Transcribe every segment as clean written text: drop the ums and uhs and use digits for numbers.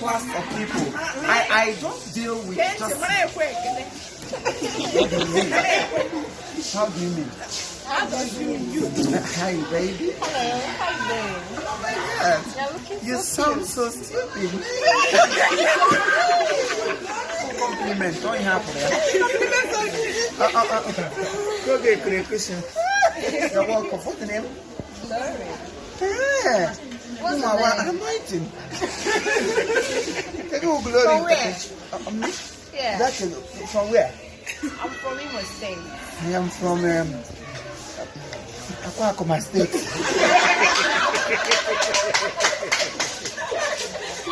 class of people. I don't deal with just... What do you mean? How do you mean? How do you mean? Hi, baby. Hello, how you doing? Oh my God. You sound so stupid. Compliment. Don't happen. Go get a question. You're welcome. What's the name? Sorry. Yeah. What's the name? I'm waiting. Glory. From where? Yeah. That's from where? I'm from Imo State. I am from Akwa State.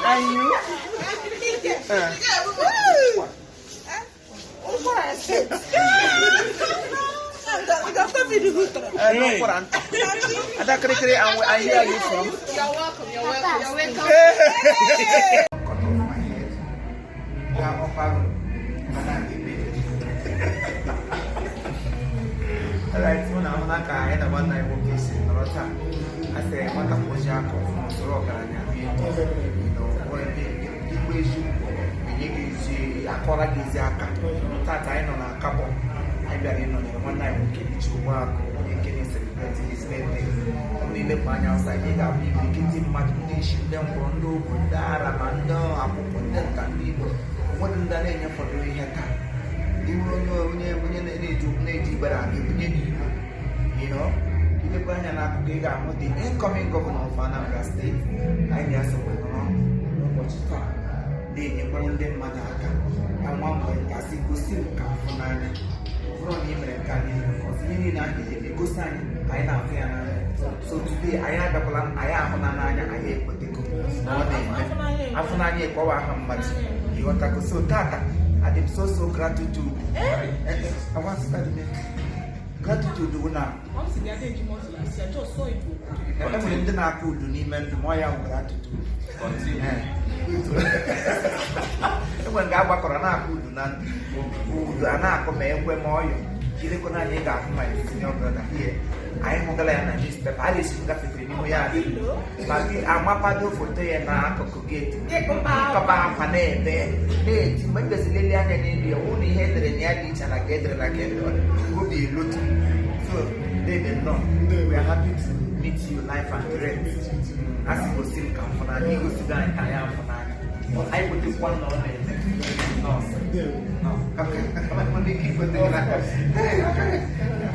And you? I hear you from. You're welcome. You're welcome. You're welcome. Alright, so now I'm going to one night vocation. I say, what a project of Soroka, when the issue, the Akora Giziaka, Tata on a couple. I got in on one night vocation to work, making celebrate his birthday. Only the pan outside, he got me making mathematician, then Bondo, Bundara, Mando, Apopon, Candido. What in the name for doing her time? You need to native, but I'm you know, the incoming governor of Anambra State. I guess what you talk. They own them Manaka. And one point, I see Gusim come from Nana. From him and Canadian, because you need a good sign. I now fear. So today I had a plan. I am on Ananya. I hate what they go. Afananya Power Hamad. You want to go so Tata. I am so gratitude. I want to start gratitude now. I'm saying I just saw it. I'm going to not put the name and the more gratitude. When Gaba Corona could not do an acome when more you recognize that my senior brother here. I am Mogalan and Mr. Paris in Cafe Moya. But I'm a paddle for day and I could get Papa Pane there. When the Sicilian and India only had the Yadich and I get it again, would be looking. So they did not. We are happy to meet you live and direct. As you go still come for an ego to die, I am for nine. I would do one on it. No. Okay. I'm going to keep it there. I got it. I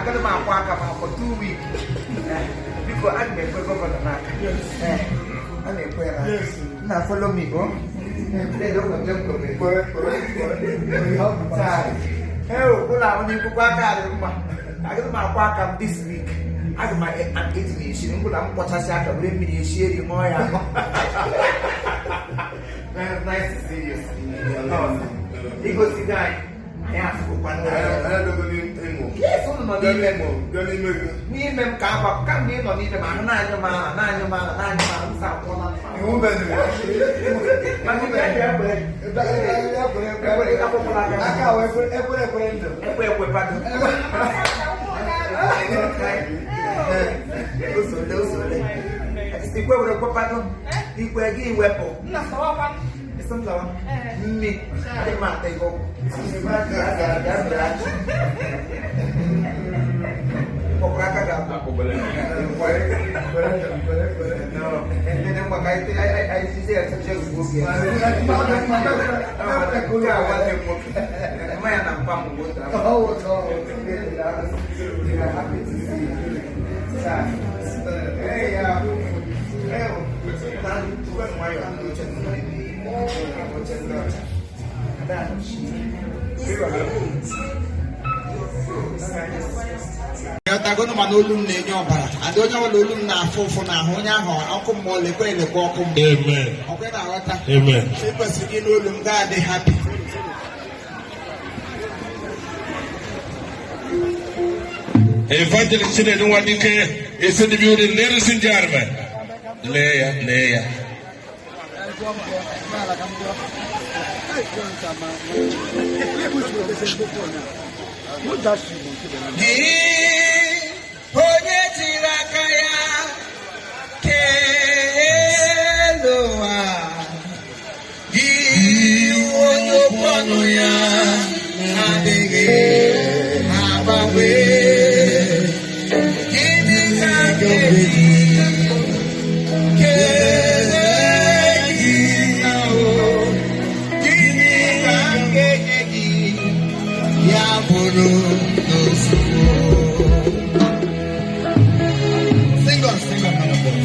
got my walk for 2 weeks. Because I make a governor. I make prayer. Now follow me, go. They don't jump to me. Oh, well, I want you to walk out. I got my walk up this week. I got my education. I'm what I said. I'm bringing you sharing more. Nice to see you. He goes to die. I have to go one day. Yes, on the Imo. Me and them come in on either man, 9 months out. You better. Me, I might take over. Tagono manolum ne nyobara adonya walolum na afofo na ahonya ho akomo lekwe lekwo akomo amen okwe na wata amen people begin olum God dey happy Evangelist Chine Nwadike is in the building, ladies and gentlemen. Leia onye tiri aka ya keloa gị onye okwu ọnụ ya adịghị agbanwe gịnị ka ga-eji kelee gị na o gịnị ka ga-enye gị ya bụrụ n'ozugbo. Sing on, man of God.